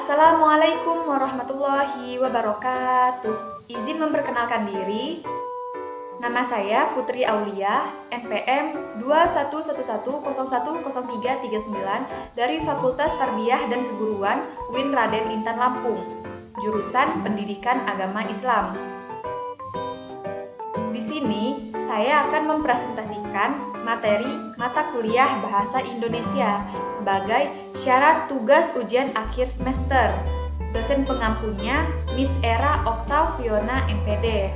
Assalamualaikum warahmatullahi wabarakatuh. Izin memperkenalkan diri. Nama saya Putri Aulia, NPM 2111010339 dari Fakultas Tarbiyah dan Keguruan UIN Raden Intan Lampung, jurusan Pendidikan Agama Islam. Di sini saya akan mempresentasikan materi mata kuliah Bahasa Indonesia sebagai syarat tugas ujian akhir semester. Dosen pengampunya Miss Era Oktaviona MPD.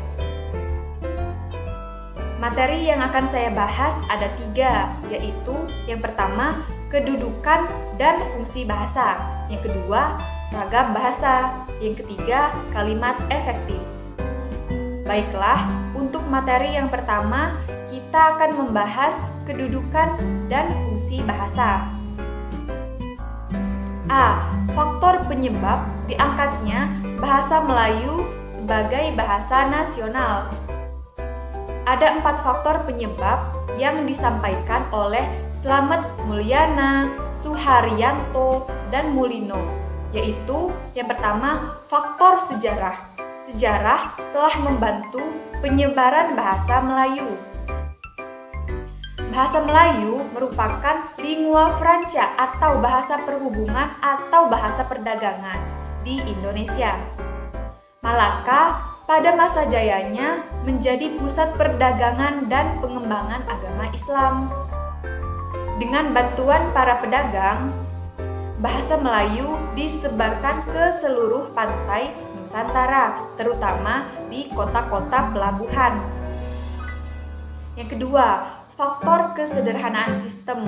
Materi yang akan saya bahas ada 3, yaitu yang pertama, kedudukan dan fungsi bahasa. Yang kedua, ragam bahasa. Yang ketiga, kalimat efektif. Baiklah, untuk materi yang pertama, kita akan membahas kedudukan dan fungsi bahasa. A. Faktor penyebab diangkatnya bahasa Melayu sebagai bahasa nasional. Ada 4 faktor penyebab yang disampaikan oleh Slamet Mulyana, Suharyanto, dan Mulino, yaitu yang pertama, faktor sejarah. Sejarah telah membantu penyebaran bahasa Melayu. Bahasa Melayu merupakan lingua franca atau bahasa perhubungan atau bahasa perdagangan di Indonesia. Malaka pada masa jayanya menjadi pusat perdagangan dan pengembangan agama Islam. Dengan bantuan para pedagang, bahasa Melayu disebarkan ke seluruh pantai Nusantara, terutama di kota-kota pelabuhan. Yang kedua, faktor kesederhanaan sistem.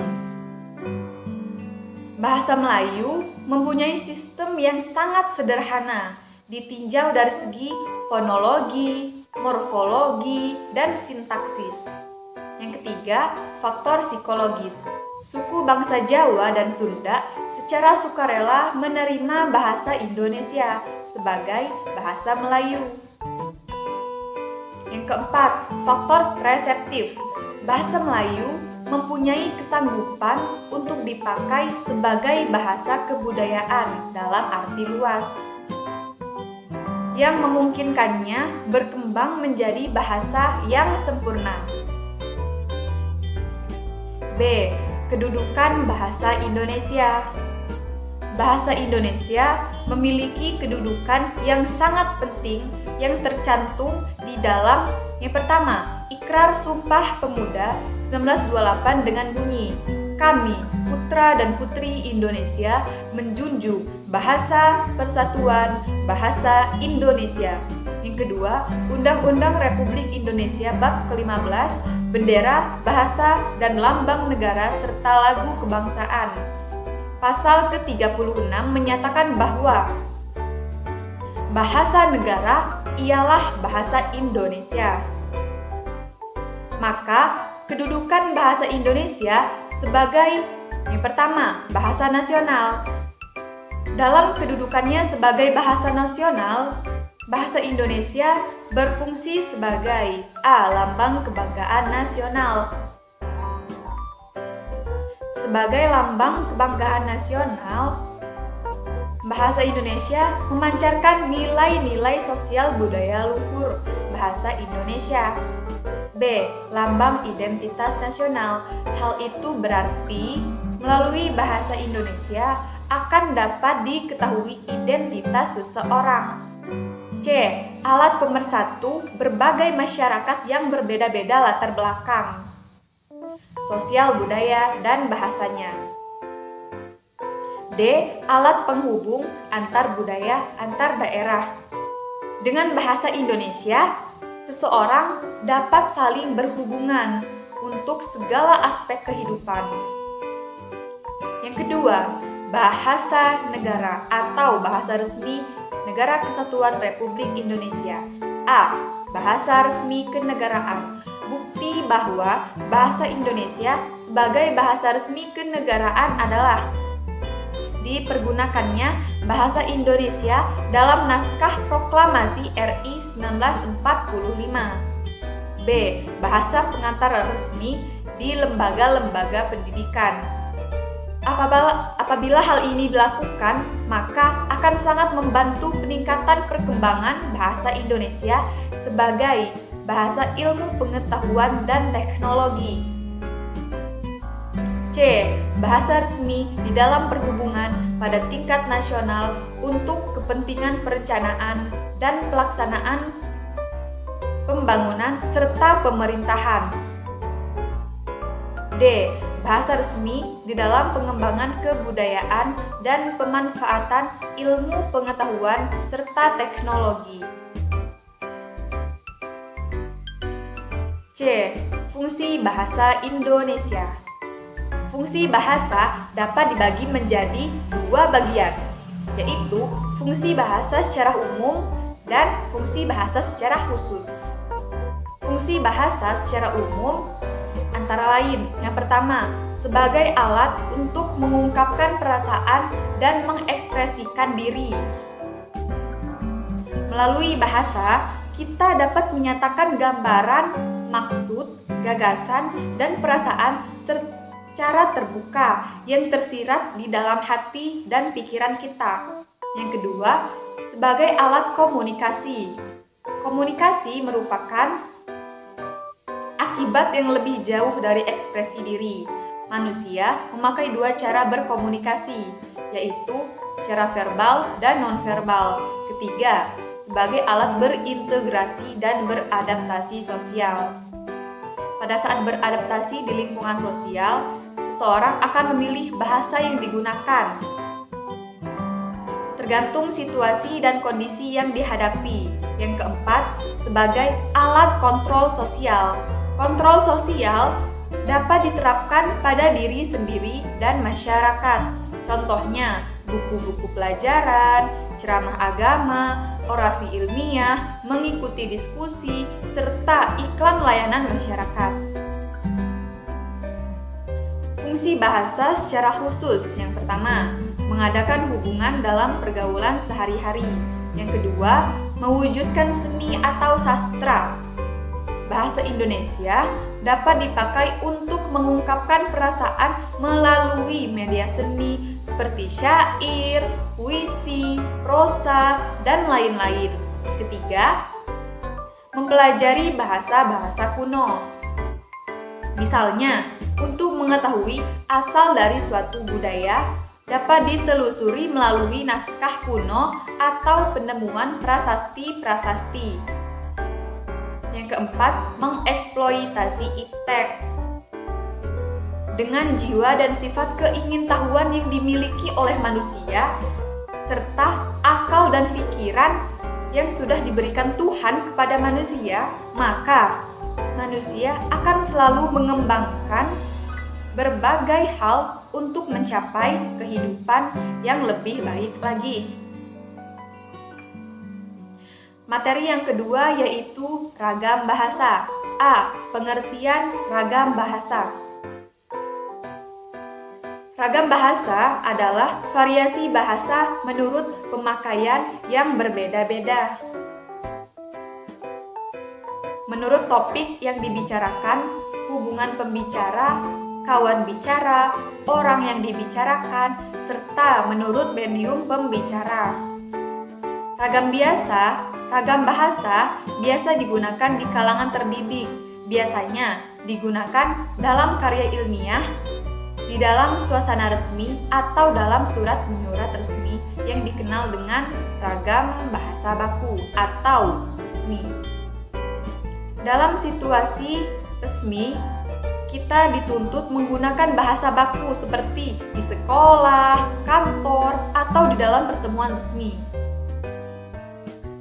Bahasa Melayu mempunyai sistem yang sangat sederhana, ditinjau dari segi fonologi, morfologi, dan sintaksis. Yang ketiga, faktor psikologis. Suku bangsa Jawa dan Sunda secara sukarela menerima bahasa Indonesia sebagai bahasa Melayu. Yang keempat, faktor reseptif. Bahasa Melayu mempunyai kesanggupan untuk dipakai sebagai bahasa kebudayaan dalam arti luas, yang memungkinkannya berkembang menjadi bahasa yang sempurna. B. Kedudukan bahasa Indonesia. Bahasa Indonesia memiliki kedudukan yang sangat penting yang tercantum di dalam yang pertama, Ikrar Sumpah Pemuda 1928 dengan bunyi, "Kami, putra dan putri Indonesia, menjunjung bahasa persatuan bahasa Indonesia." Yang kedua, Undang-Undang Republik Indonesia Bab ke-15, Bendera, Bahasa, dan Lambang Negara serta Lagu Kebangsaan. Pasal ke-36 menyatakan bahwa bahasa negara ialah bahasa Indonesia. Maka, kedudukan bahasa Indonesia sebagai yang pertama, bahasa nasional. Dalam kedudukannya sebagai bahasa nasional, bahasa Indonesia berfungsi sebagai A. Lambang kebanggaan nasional. Sebagai lambang kebanggaan nasional, bahasa Indonesia memancarkan nilai-nilai sosial budaya luhur bahasa Indonesia. B. Lambang identitas nasional. Hal itu berarti melalui bahasa Indonesia akan dapat diketahui identitas seseorang. C. Alat pemersatu berbagai masyarakat yang berbeda-beda latar belakang, sosial budaya, dan bahasanya. D. Alat penghubung antar budaya, antar daerah. Dengan bahasa Indonesia, seseorang dapat saling berhubungan untuk segala aspek kehidupan. Yang kedua, bahasa negara atau bahasa resmi Negara Kesatuan Republik Indonesia. A. Bahasa resmi kenegaraan. Bukti bahwa bahasa Indonesia sebagai bahasa resmi kenegaraan adalah dipergunakannya bahasa Indonesia dalam naskah proklamasi RI 1945. B. Bahasa pengantar resmi di lembaga-lembaga pendidikan. Apabila hal ini dilakukan, maka akan sangat membantu peningkatan perkembangan bahasa Indonesia sebagai bahasa ilmu pengetahuan dan teknologi. C. Bahasa resmi di dalam perhubungan pada tingkat nasional untuk kepentingan perencanaan dan pelaksanaan pembangunan serta pemerintahan. D. Bahasa resmi di dalam pengembangan kebudayaan dan pemanfaatan ilmu pengetahuan serta teknologi. C. Fungsi bahasa Indonesia. Fungsi bahasa dapat dibagi menjadi dua bagian, yaitu fungsi bahasa secara umum dan fungsi bahasa secara khusus. Fungsi bahasa secara umum antara lain, yang pertama, sebagai alat untuk mengungkapkan perasaan dan mengekspresikan diri. Melalui bahasa, kita dapat menyatakan gambaran, maksud, gagasan, dan perasaan secara terbuka yang tersirat di dalam hati dan pikiran kita. Yang kedua, sebagai alat komunikasi. Komunikasi merupakan akibat yang lebih jauh dari ekspresi diri. Manusia memakai dua cara berkomunikasi, yaitu secara verbal dan nonverbal. Ketiga, sebagai alat berintegrasi dan beradaptasi sosial. Pada saat beradaptasi di lingkungan sosial, seseorang akan memilih bahasa yang digunakan tergantung situasi dan kondisi yang dihadapi. Yang keempat, sebagai alat kontrol sosial. Kontrol sosial dapat diterapkan pada diri sendiri dan masyarakat. Contohnya, buku-buku pelajaran, ceramah agama, orasi ilmiah, mengikuti diskusi, serta iklan layanan masyarakat. Fungsi bahasa secara khusus. Yang pertama, mengadakan hubungan dalam pergaulan sehari-hari. Yang kedua, mewujudkan seni atau sastra. Bahasa Indonesia dapat dipakai untuk mengungkapkan perasaan melalui media seni seperti syair, puisi, prosa, dan lain-lain. Ketiga, mempelajari bahasa-bahasa kuno. Misalnya, untuk mengetahui asal dari suatu budaya, dapat ditelusuri melalui naskah kuno atau penemuan prasasti-prasasti. Yang keempat, mengeksploitasi iptek. Dengan jiwa dan sifat keingintahuan yang dimiliki oleh manusia, serta akal dan pikiran yang sudah diberikan Tuhan kepada manusia, maka manusia akan selalu mengembangkan berbagai hal untuk mencapai kehidupan yang lebih baik lagi. Materi yang kedua yaitu ragam bahasa. A. Pengertian ragam bahasa. Ragam bahasa adalah variasi bahasa menurut pemakaian yang berbeda-beda. Menurut topik yang dibicarakan, hubungan pembicara, kawan bicara, orang yang dibicarakan, serta menurut medium pembicara. Ragam bahasa biasa digunakan di kalangan terdidik, biasanya digunakan dalam karya ilmiah, di dalam suasana resmi, atau dalam surat-menyurat resmi yang dikenal dengan ragam bahasa baku atau resmi. Dalam situasi resmi, kita dituntut menggunakan bahasa baku seperti di sekolah, kantor, atau di dalam pertemuan resmi.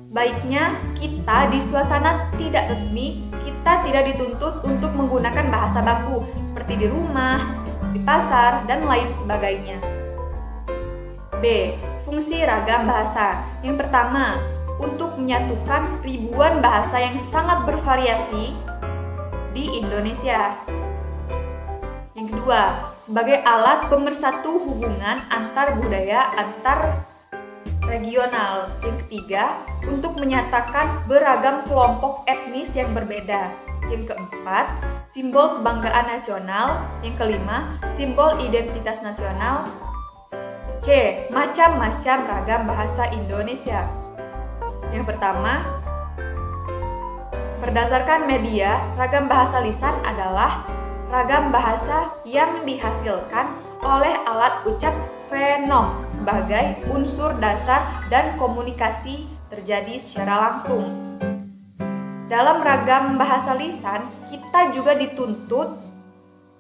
Sebaiknya kita di suasana tidak resmi, kita tidak dituntut untuk menggunakan bahasa baku seperti di rumah, di pasar, dan lain sebagainya. B. Fungsi ragam bahasa. Yang pertama, untuk menyatukan ribuan bahasa yang sangat bervariasi di Indonesia. Yang kedua, sebagai alat pemersatu hubungan antar budaya, antar regional. Yang ketiga, untuk menyatakan beragam kelompok etnis yang berbeda. Yang keempat, simbol kebanggaan nasional. Yang kelima, simbol identitas nasional. C. Macam-macam ragam bahasa Indonesia. Yang pertama, berdasarkan media, ragam bahasa lisan adalah ragam bahasa yang dihasilkan oleh alat ucap fenom sebagai unsur dasar dan komunikasi terjadi secara langsung. Dalam ragam bahasa lisan, kita juga dituntut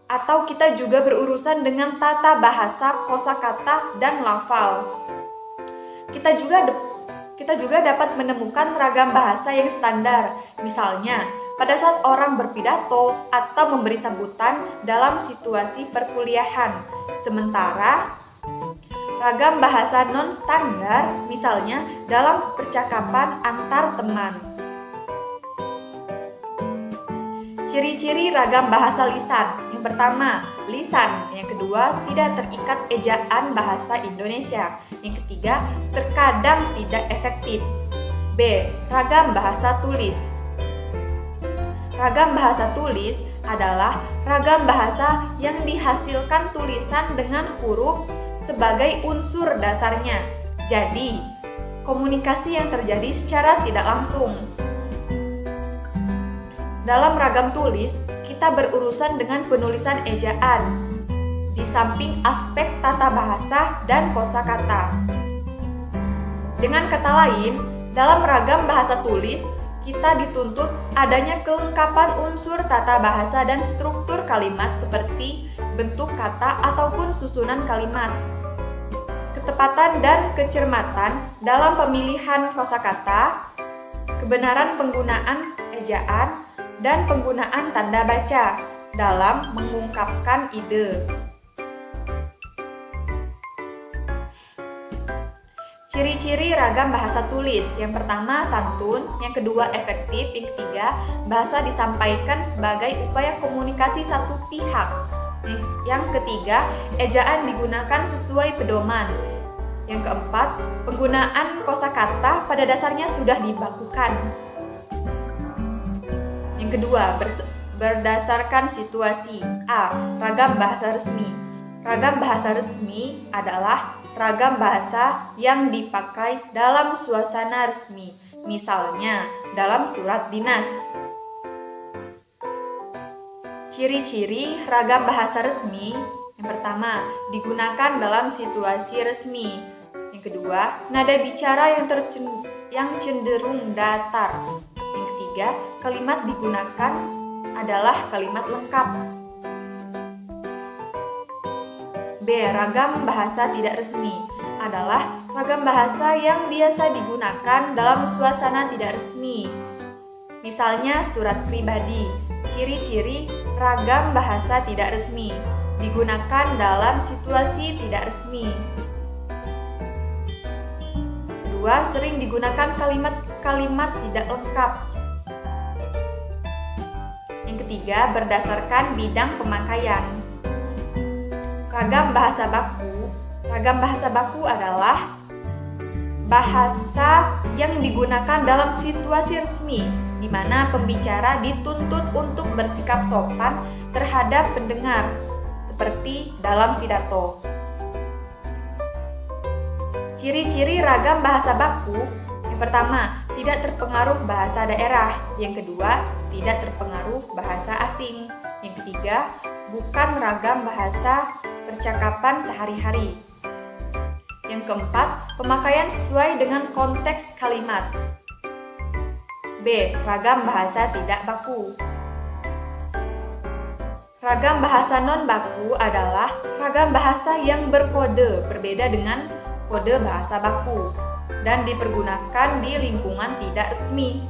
atau kita juga berurusan dengan tata bahasa, kosakata, dan lafal. Kita juga dapat menemukan ragam bahasa yang standar. Misalnya, pada saat orang berpidato atau memberi sambutan dalam situasi perkuliahan. Sementara, ragam bahasa non-standar, misalnya dalam percakapan antar teman. Ciri-ciri ragam bahasa lisan. Yang pertama, lisan. Yang kedua, tidak terikat ejaan bahasa Indonesia. Yang ketiga, terkadang tidak efektif. B. Ragam bahasa tulis. Ragam bahasa tulis adalah ragam bahasa yang dihasilkan tulisan dengan huruf sebagai unsur dasarnya. Jadi, komunikasi yang terjadi secara tidak langsung. Dalam ragam tulis, kita berurusan dengan penulisan ejaan, di samping aspek tata bahasa dan kosakata. Dengan kata lain, dalam ragam bahasa tulis, kita dituntut adanya kelengkapan unsur tata bahasa dan struktur kalimat seperti bentuk kata ataupun susunan kalimat. Ketepatan dan kecermatan dalam pemilihan kosakata, kebenaran penggunaan ejaan, dan penggunaan tanda baca dalam mengungkapkan ide. Ciri-ciri ragam bahasa tulis. Yang pertama, santun. Yang kedua, efektif. Yang ketiga, bahasa disampaikan sebagai upaya komunikasi satu pihak. Yang ketiga, ejaan digunakan sesuai pedoman. Yang keempat, penggunaan kosakata pada dasarnya sudah dibakukan. Yang kedua, berdasarkan situasi. A. Ragam bahasa resmi. Ragam bahasa resmi adalah ragam bahasa yang dipakai dalam suasana resmi, misalnya dalam surat dinas. Ciri-ciri ragam bahasa resmi. Yang pertama, digunakan dalam situasi resmi. Yang kedua, nada bicara yang cenderung datar. Yang ketiga, kalimat digunakan adalah kalimat lengkap. B. Ragam bahasa tidak resmi adalah ragam bahasa yang biasa digunakan dalam suasana tidak resmi. Misalnya surat pribadi. Ciri-ciri ragam bahasa tidak resmi digunakan dalam situasi tidak resmi. Kedua, sering digunakan kalimat-kalimat tidak lengkap. Yang ketiga, berdasarkan bidang pemakaian. Ragam bahasa baku. Ragam bahasa baku adalah bahasa yang digunakan dalam situasi resmi, di mana pembicara dituntut untuk bersikap sopan terhadap pendengar, seperti dalam pidato. Ciri-ciri ragam bahasa baku. Yang pertama, tidak terpengaruh bahasa daerah. Yang kedua, tidak terpengaruh bahasa asing. Yang ketiga, bukan ragam bahasa percakapan sehari-hari. Yang keempat, pemakaian sesuai dengan konteks kalimat. B. Ragam bahasa tidak baku. Ragam bahasa non-baku adalah ragam bahasa yang berkode, berbeda dengan kode bahasa baku, dan dipergunakan di lingkungan tidak resmi.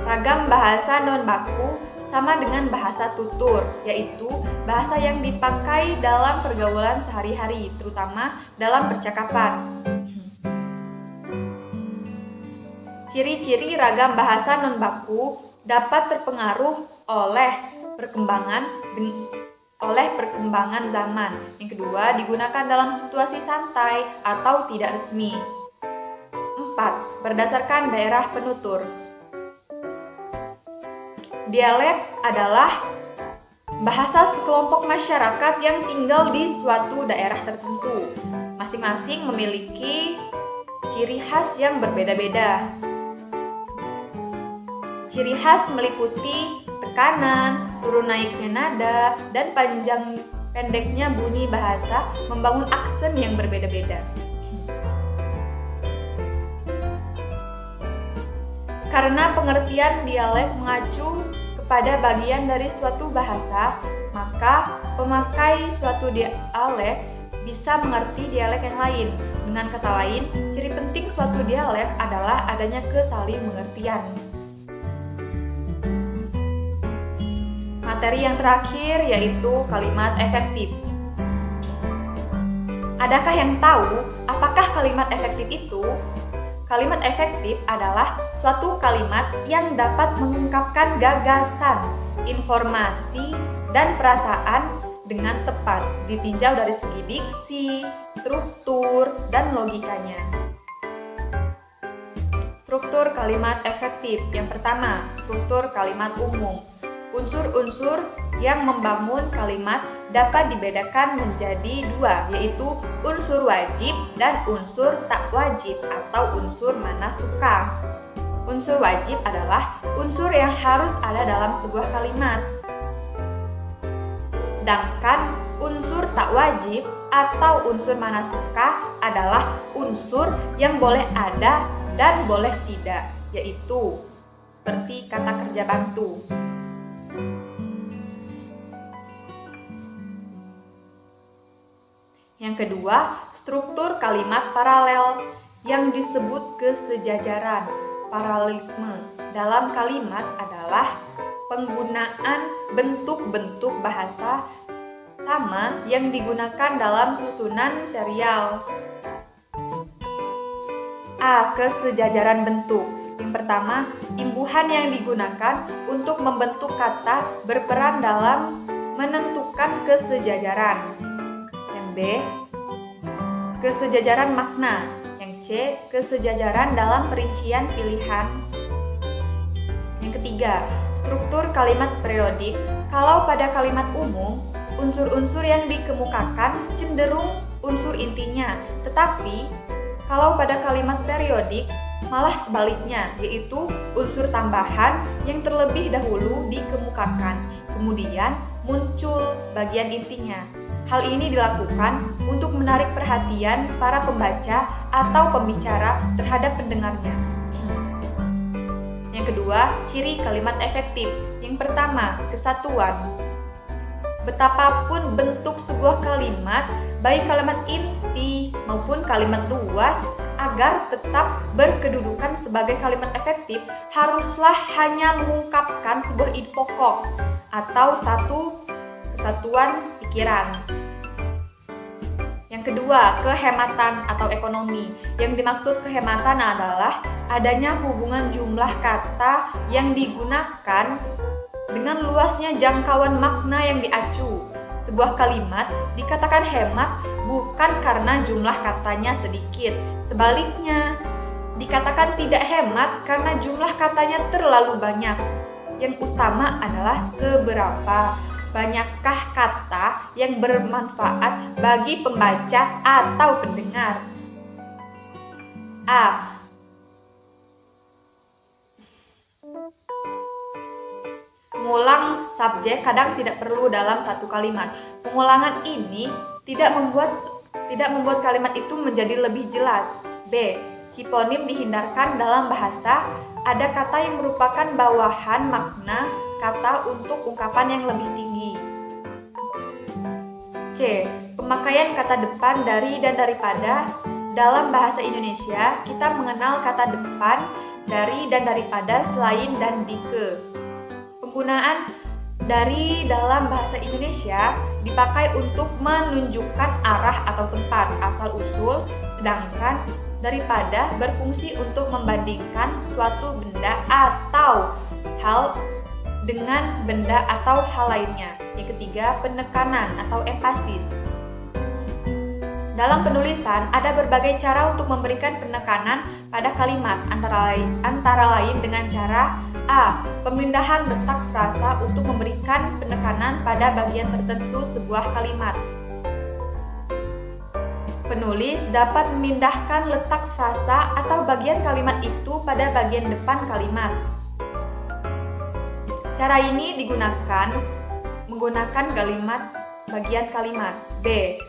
Ragam bahasa non-baku sama dengan bahasa tutur, yaitu bahasa yang dipakai dalam pergaulan sehari-hari, terutama dalam percakapan. Ciri-ciri ragam bahasa non-baku dapat terpengaruh oleh perkembangan zaman. Yang kedua, digunakan dalam situasi santai atau tidak resmi. 4. Berdasarkan daerah penutur. Dialek adalah bahasa sekelompok masyarakat yang tinggal di suatu daerah tertentu. Masing-masing memiliki ciri khas yang berbeda-beda. Ciri khas meliputi tekanan, turun naiknya nada, dan panjang pendeknya bunyi bahasa membangun aksen yang berbeda-beda. Karena pengertian dialek mengacu kepada bagian dari suatu bahasa, maka pemakai suatu dialek bisa mengerti dialek yang lain. Dengan kata lain, ciri penting suatu dialek adalah adanya kesaling mengertian. Materi yang terakhir yaitu kalimat efektif. Adakah yang tahu apakah kalimat efektif itu? Kalimat efektif adalah suatu kalimat yang dapat mengungkapkan gagasan, informasi, dan perasaan dengan tepat, ditinjau dari segi diksi, struktur, dan logikanya. Struktur kalimat efektif. Yang pertama, struktur kalimat umum. Unsur-unsur yang membangun kalimat dapat dibedakan menjadi dua, yaitu unsur wajib dan unsur tak wajib atau unsur mana suka. Unsur wajib adalah unsur yang harus ada dalam sebuah kalimat. Sedangkan unsur tak wajib atau unsur mana suka adalah unsur yang boleh ada dan boleh tidak, yaitu seperti kata kerja bantu. Yang kedua, struktur kalimat paralel yang disebut kesejajaran. Paralelisme dalam kalimat adalah penggunaan bentuk-bentuk bahasa sama yang digunakan dalam susunan serial. A. Kesejajaran bentuk. Yang pertama, imbuhan yang digunakan untuk membentuk kata berperan dalam menentukan kesejajaran. Yang B. Kesejajaran makna. Yang C. Kesejajaran dalam perincian pilihan. Yang ketiga, struktur kalimat periodik. Kalau pada kalimat umum, unsur-unsur yang dikemukakan cenderung unsur intinya, tetapi kalau pada kalimat periodik malah sebaliknya, yaitu unsur tambahan yang terlebih dahulu dikemukakan, kemudian muncul bagian intinya. Hal ini dilakukan untuk menarik perhatian para pembaca atau pembicara terhadap pendengarnya. Yang kedua, ciri kalimat efektif. Yang pertama, kesatuan. Betapapun bentuk sebuah kalimat, baik kalimat inti maupun kalimat luas, agar tetap berkedudukan sebagai kalimat efektif, haruslah hanya mengungkapkan sebuah ide pokok atau satu kesatuan pikiran. Yang kedua, kehematan atau ekonomi. Yang dimaksud kehematan adalah adanya hubungan jumlah kata yang digunakan dengan luasnya jangkauan makna yang diacu. Sebuah kalimat dikatakan hemat bukan karena jumlah katanya sedikit. Sebaliknya, dikatakan tidak hemat karena jumlah katanya terlalu banyak. Yang utama adalah seberapa banyakkah kata yang bermanfaat bagi pembaca atau pendengar. A. Mengulang subjek kadang tidak perlu dalam satu kalimat. Pengulangan ini tidak membuat kalimat itu menjadi lebih jelas. B. Hiponim dihindarkan dalam bahasa. Ada kata yang merupakan bawahan makna kata untuk ungkapan yang lebih tinggi. C. Pemakaian kata depan dari dan daripada. Dalam bahasa Indonesia, kita mengenal kata depan, dari dan daripada, selain dan dike. Penggunaan dari dalam bahasa Indonesia dipakai untuk menunjukkan arah atau tempat asal-usul, sedangkan daripada berfungsi untuk membandingkan suatu benda atau hal dengan benda atau hal lainnya. Yang ketiga, penekanan atau empasis. Dalam penulisan, ada berbagai cara untuk memberikan penekanan pada kalimat, antara lain dengan cara A. Pemindahan letak frasa untuk memberikan penekanan pada bagian tertentu sebuah kalimat. Penulis dapat memindahkan letak frasa atau bagian kalimat itu pada bagian depan kalimat. Cara ini menggunakan bagian kalimat. B.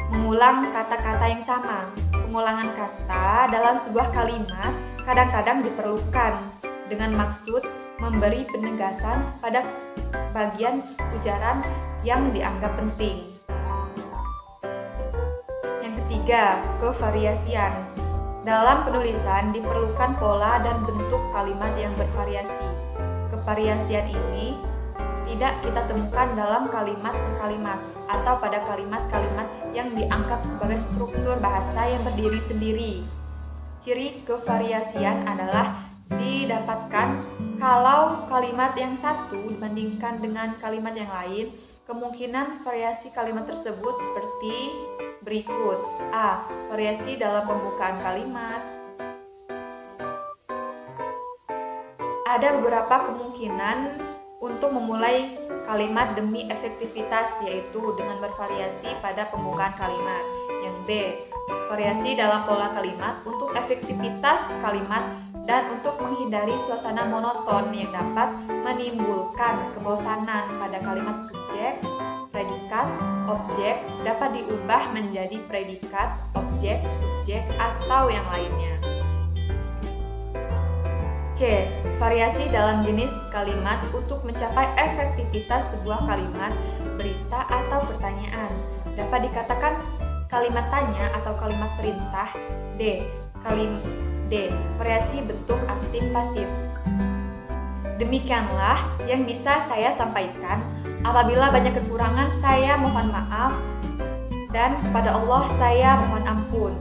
Mengulang kata-kata yang sama. Pengulangan kata dalam sebuah kalimat kadang-kadang diperlukan dengan maksud memberi penegasan pada bagian ujaran yang dianggap penting. Yang ketiga, kevariasian. Dalam penulisan diperlukan pola dan bentuk kalimat yang bervariasi. Kevariasian ini tidak kita temukan dalam kalimat per kalimat atau pada kalimat-kalimat yang dianggap sebagai struktur bahasa yang berdiri sendiri. Ciri kevariasian adalah didapatkan kalau kalimat yang satu dibandingkan dengan kalimat yang lain, kemungkinan variasi kalimat tersebut seperti berikut. A. Variasi dalam pembukaan kalimat. Ada beberapa kemungkinan untuk memulai kalimat demi efektivitas, yaitu dengan bervariasi pada pembukaan kalimat. Yang B. Variasi dalam pola kalimat untuk efektivitas kalimat dan untuk menghindari suasana monoton yang dapat menimbulkan kebosanan pada kalimat subjek, predikat, objek dapat diubah menjadi predikat, objek, subjek, atau yang lainnya. C. Variasi dalam jenis kalimat untuk mencapai efektivitas sebuah kalimat, berita, atau pertanyaan. Dapat dikatakan kalimat tanya atau kalimat perintah. D. Variasi bentuk aktif pasif. Demikianlah yang bisa saya sampaikan. Apabila banyak kekurangan, saya mohon maaf, dan kepada Allah saya mohon ampun.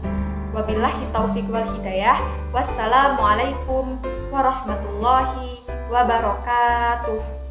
Wabillahi taufiq wal hidayah. Wassalamualaikum warahmatullahi wabarakatuh.